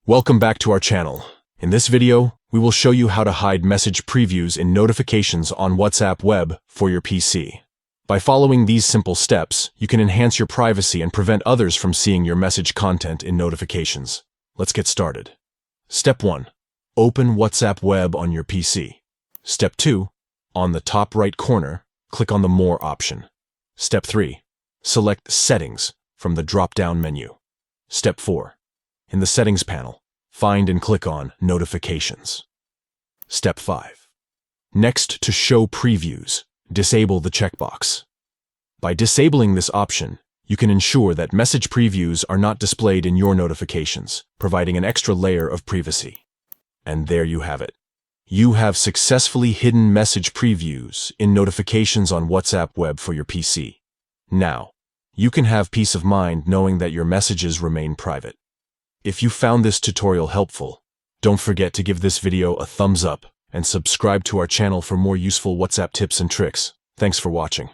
Welcome back to our channel. In this video, we will show you how to hide message previews in notifications on WhatsApp web for your PC. By following these simple steps, you can enhance your privacy and prevent others from seeing your message content in notifications. Let's get started. Step 1. Open WhatsApp web on your PC. Step 2. On the top right corner, click on the More option. Step 3. Select Settings from the drop-down menu. Step 4. In the Settings panel, find and click on Notifications. Step 5. Next to Show Previews, disable the checkbox. By disabling this option, you can ensure that message previews are not displayed in your notifications, providing an extra layer of privacy. And there you have it. You have successfully hidden message previews in notifications on WhatsApp web for your PC. Now, you can have peace of mind knowing that your messages remain private. If you found this tutorial helpful, don't forget to give this video a thumbs up and subscribe to our channel for more useful WhatsApp tips and tricks. Thanks for watching.